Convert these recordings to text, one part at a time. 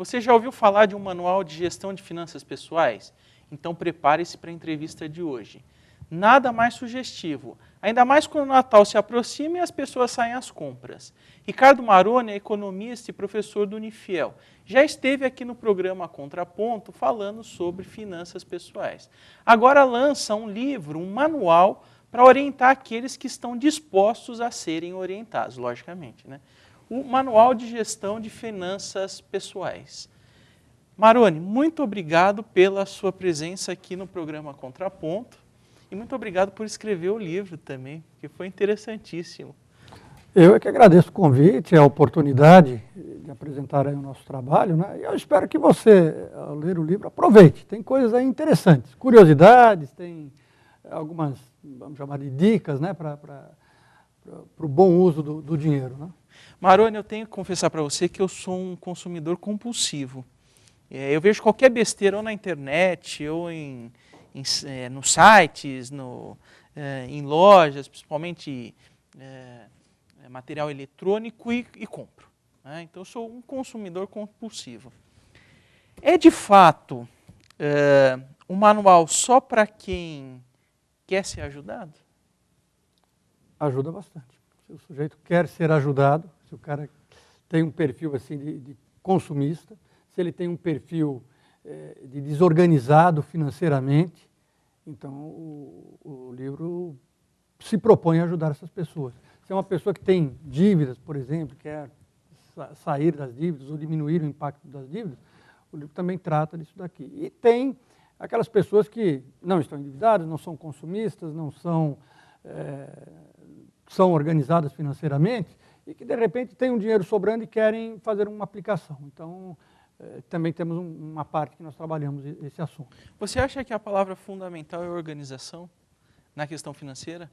Você já ouviu falar de um manual de gestão de finanças pessoais? Então prepare-se para a entrevista de hoje. Nada mais sugestivo, ainda mais quando o Natal se aproxima e as pessoas saem às compras. Ricardo Maroni é economista e professor do Unifiel. Já esteve aqui no programa Contraponto falando sobre finanças pessoais. Agora lança um livro, um manual, para orientar aqueles que estão dispostos a serem orientados, logicamente, né? O Manual de Gestão de Finanças Pessoais. Maroni, muito obrigado pela sua presença aqui no programa Contraponto e muito obrigado por escrever o livro também, que foi interessantíssimo. Eu é que agradeço o convite, a oportunidade de apresentar aí o nosso trabalho, né? E eu espero que você, ao ler o livro, aproveite. Tem coisas aí interessantes, curiosidades, tem algumas, vamos chamar de dicas, né, para o bom uso do dinheiro, né? Maroni, eu tenho que confessar para você que eu sou um consumidor compulsivo. Eu vejo qualquer besteira ou na internet, ou nos sites, em lojas, principalmente material eletrônico, e compro, né? Então eu sou um consumidor compulsivo. É de fato um manual só para quem quer ser ajudado? Ajuda bastante. Se o sujeito quer ser ajudado, se o cara tem um perfil assim de consumista, se ele tem um perfil de desorganizado financeiramente, então o livro se propõe a ajudar essas pessoas. Se é uma pessoa que tem dívidas, por exemplo, quer sair das dívidas ou diminuir o impacto das dívidas, o livro também trata disso daqui. E tem aquelas pessoas que não estão endividadas, não são consumistas, não são organizadas financeiramente e que, de repente, têm um dinheiro sobrando e querem fazer uma aplicação. Então, também temos uma parte que nós trabalhamos esse assunto. Você acha que a palavra fundamental é organização na questão financeira?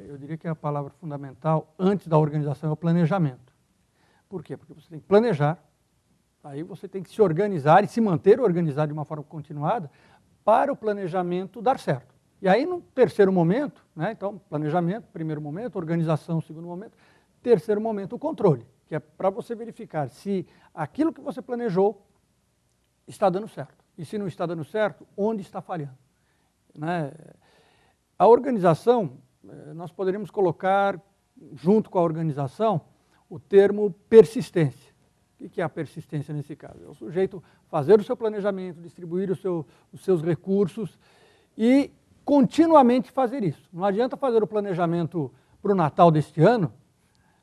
Eu diria que a palavra fundamental, antes da organização, é o planejamento. Por quê? Porque você tem que planejar, aí você tem que se organizar e se manter organizado de uma forma continuada para o planejamento dar certo. E aí, no terceiro momento, né, então, planejamento, primeiro momento, organização, segundo momento, terceiro momento, o controle, que é para você verificar se aquilo que você planejou está dando certo. E se não está dando certo, onde está falhando, né? A organização, nós poderíamos colocar, junto com a organização, o termo persistência. O que é a persistência nesse caso? É o sujeito fazer o seu planejamento, distribuir os seus recursos e continuamente fazer isso. Não adianta fazer o planejamento para o Natal deste ano,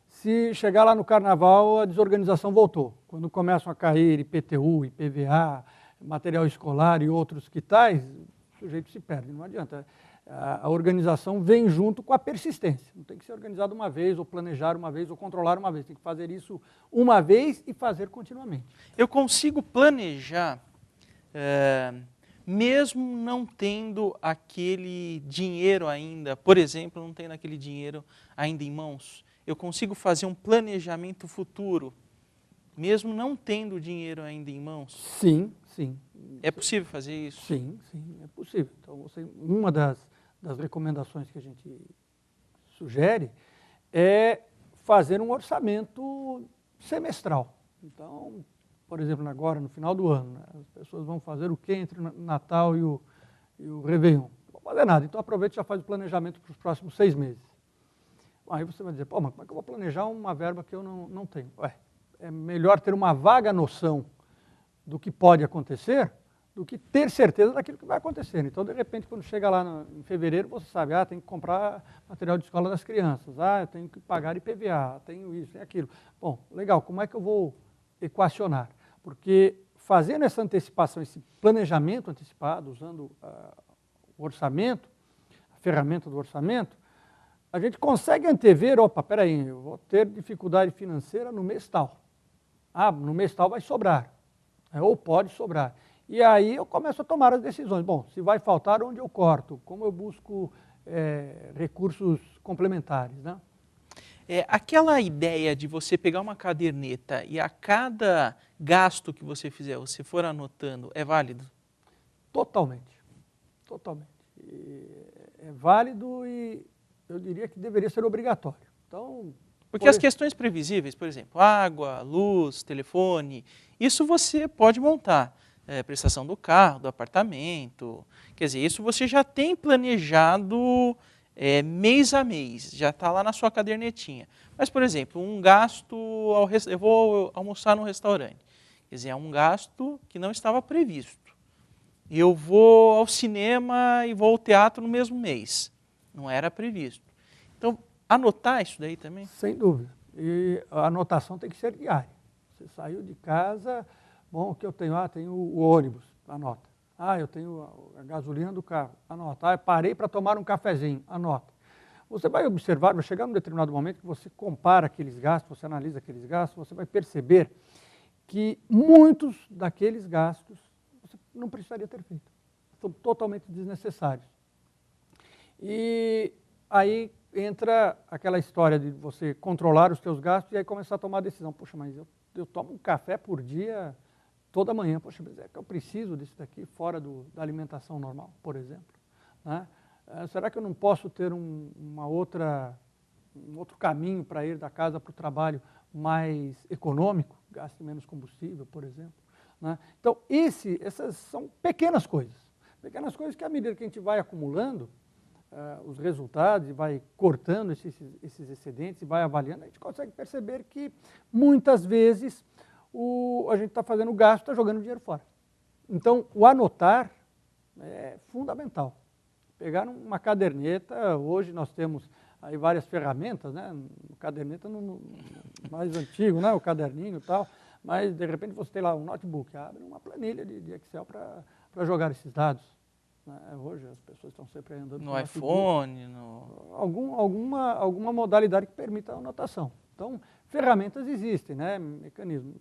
se chegar lá no Carnaval a desorganização voltou. Quando começam a cair IPTU, IPVA, material escolar e outros que tais, o sujeito se perde. Não adianta. A organização vem junto com a persistência. Não tem que ser organizado uma vez, ou planejar uma vez, ou controlar uma vez. Tem que fazer isso uma vez e fazer continuamente. Eu consigo planejar mesmo não tendo aquele dinheiro ainda, por exemplo, não tendo aquele dinheiro ainda em mãos, eu consigo fazer um planejamento futuro, mesmo não tendo o dinheiro ainda em mãos? Sim, sim. É possível fazer isso? Sim, sim, é possível. Então, uma das recomendações que a gente sugere é fazer um orçamento semestral. Então, por exemplo, agora, no final do ano, né, as pessoas vão fazer o quê entre o Natal e o Réveillon? Não vão fazer nada, então aproveita e já faz o planejamento para os próximos 6 meses. Aí você vai dizer, pô, mas como é que eu vou planejar uma verba que eu não tenho? É melhor ter uma vaga noção do que pode acontecer do que ter certeza daquilo que vai acontecer. Então, de repente, quando chega lá em fevereiro, você sabe, tem que comprar material de escola das crianças, eu tenho que pagar IPVA, tenho isso, tenho aquilo. Bom, legal, como é que eu vou equacionar? Porque fazendo essa antecipação, esse planejamento antecipado, usando o orçamento, a ferramenta do orçamento, a gente consegue antever, peraí, eu vou ter dificuldade financeira no mês tal. No mês tal vai sobrar, ou pode sobrar. E aí eu começo a tomar as decisões. Bom, se vai faltar, onde eu corto? Como eu busco recursos complementares, né? Aquela ideia de você pegar uma caderneta e a cada gasto que você fizer, você for anotando, é válido? Totalmente. Totalmente. É válido e eu diria que deveria ser obrigatório. Então, porque as questões previsíveis, por exemplo, água, luz, telefone, Isso você pode montar, prestação do carro, do apartamento, quer dizer, isso você já tem planejado mês a mês, já está lá na sua cadernetinha. Mas, por exemplo, um gasto, eu vou almoçar no restaurante, quer dizer, é um gasto que não estava previsto. Eu vou ao cinema e vou ao teatro no mesmo mês, não era previsto. Então, anotar isso daí também? Sem dúvida. E a anotação tem que ser diária. Você saiu de casa, bom, o que eu tenho? Ah, tenho o ônibus, anota. Ah, eu tenho a gasolina do carro, anota. Ah, eu parei para tomar um cafezinho, anota. Você vai observar, vai chegar num determinado momento que você compara aqueles gastos, você analisa aqueles gastos, você vai perceber que muitos daqueles gastos você não precisaria ter feito. São totalmente desnecessários. E aí entra aquela história de você controlar os seus gastos e aí começar a tomar a decisão. Poxa, mas eu tomo um café por dia toda manhã. Poxa, mas é que eu preciso disso daqui fora da alimentação normal, por exemplo. Né? Será que eu não posso ter um outro caminho para ir da casa para o trabalho mais econômico, gaste menos combustível, por exemplo? Né? Então, essas são pequenas coisas que à medida que a gente vai acumulando os resultados e vai cortando esses excedentes e vai avaliando, a gente consegue perceber que muitas vezes a gente está fazendo gasto, está jogando dinheiro fora. Então, o anotar é fundamental. Pegar uma caderneta, hoje nós temos aí várias ferramentas, né? O caderneta mais antigo, né? O caderninho e tal, mas de repente você tem lá um notebook, abre uma planilha de Excel para jogar esses dados. Hoje as pessoas estão sempre andando no iPhone, alguma modalidade que permita a anotação. Então, ferramentas existem, né? Mecanismos.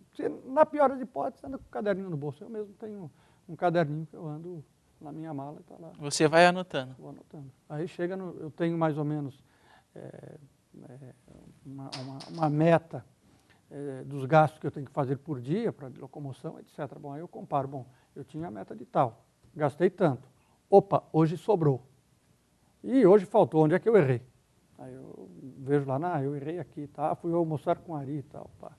Na pior das hipóteses, anda com o caderninho no bolso. Eu mesmo tenho um caderninho que eu ando na minha mala e está lá. Você vai anotando? Vou anotando. Aí chega, eu tenho mais ou menos uma meta dos gastos que eu tenho que fazer por dia para locomoção, etc. Bom, aí eu comparo. Bom, eu tinha a meta de tal, gastei tanto. Opa, hoje sobrou. E hoje faltou, onde é que eu errei? Aí eu vejo lá, eu errei aqui, tá? Fui almoçar com Ari e tal. Pá.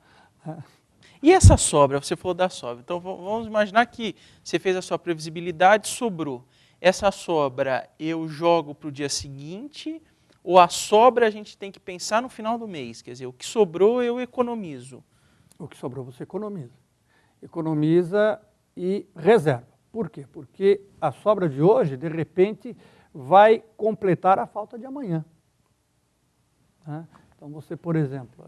E essa sobra, você falou da sobra, então vamos imaginar que você fez a sua previsibilidade, sobrou. Essa sobra eu jogo para o dia seguinte, ou a sobra a gente tem que pensar no final do mês? Quer dizer, o que sobrou eu economizo. O que sobrou você economiza. Economiza e reserva. Por quê? Porque a sobra de hoje, de repente, vai completar a falta de amanhã. Então você, por exemplo,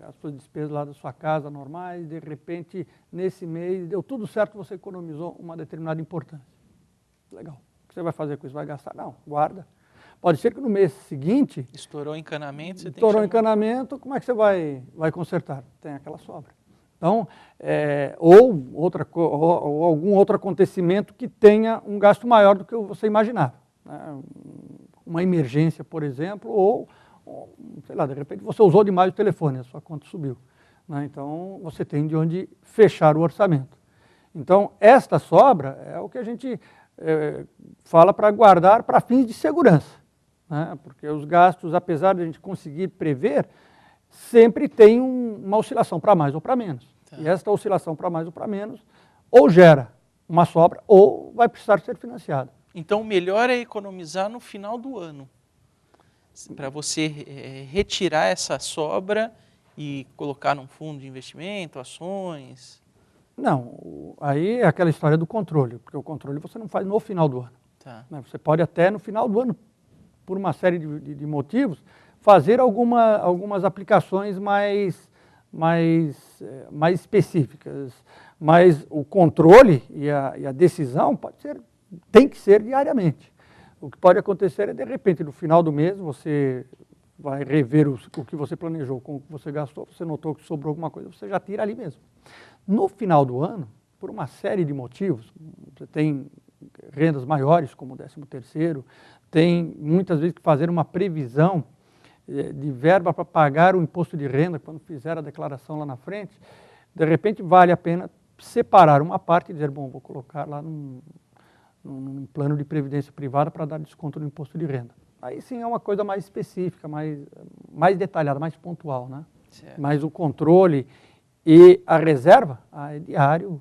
as suas despesas lá da sua casa normais, de repente, nesse mês, deu tudo certo, você economizou uma determinada importância. Legal. O que você vai fazer com isso? Vai gastar? Não, guarda. Pode ser que no mês seguinte... Estourou o encanamento, você tem que Estourou o encanamento, como é que você vai consertar? Tem aquela sobra. Então, ou algum outro acontecimento que tenha um gasto maior do que você imaginava. Né? Uma emergência, por exemplo, ou, sei lá, de repente você usou demais o telefone, a sua conta subiu. Né? Então, você tem de onde fechar o orçamento. Então, esta sobra é o que a gente fala para guardar para fins de segurança. Né? Porque os gastos, apesar de a gente conseguir prever, sempre tem uma oscilação para mais ou para menos. Tá. E esta oscilação para mais ou para menos ou gera uma sobra ou vai precisar ser financiada. Então, o melhor é economizar no final do ano, para você retirar essa sobra e colocar num fundo de investimento, ações. Não, aí é aquela história do controle, porque o controle você não faz no final do ano. Tá. Né? Você pode até no final do ano, por uma série de motivos, fazer algumas aplicações mais específicas, mas o controle e a decisão tem que ser diariamente. O que pode acontecer é, de repente, no final do mês, você vai rever o que você planejou, com o que você gastou, você notou que sobrou alguma coisa, você já tira ali mesmo. No final do ano, por uma série de motivos, você tem rendas maiores, como o 13º, tem muitas vezes que fazer uma previsão de verba para pagar o imposto de renda quando fizer a declaração lá na frente, de repente vale a pena separar uma parte e dizer, bom, vou colocar lá num plano de previdência privada para dar desconto no imposto de renda. Aí sim é uma coisa mais específica, mais detalhada, mais pontual, né? Certo. Mas o controle E a reserva é diário,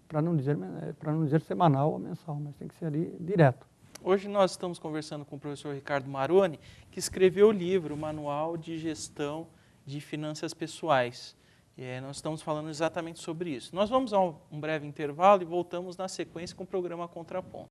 para não dizer semanal ou mensal, mas tem que ser ali direto. Hoje nós estamos conversando com o professor Ricardo Maroni, que escreveu o livro Manual de Gestão de Finanças Pessoais. E nós estamos falando exatamente sobre isso. Nós vamos a um breve intervalo e voltamos na sequência com o programa Contraponto.